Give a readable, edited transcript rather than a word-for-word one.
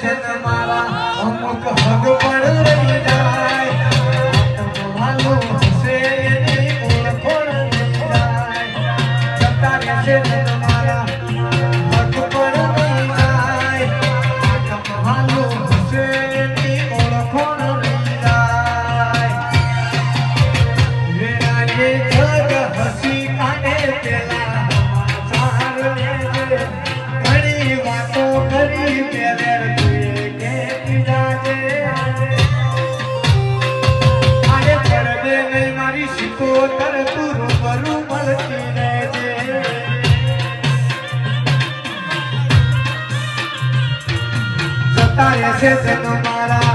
જન મારા અમુક હગ પણ રહી જાય માલો હશે એની ઓળખોણ રહી જાય જતા રહેશે જન મારા હગ પણ રહી જાય માલો હશે એની ઓળખોણ રહી જાય વેરાજે જગ હસી કાને પેલા ઘણી વાતો કરી પેલેર કે જાજે આને પડદે નહીં મારી શિકોતર તું રૂબરૂ મળતી રહેજે જતા રહેશે જન મારા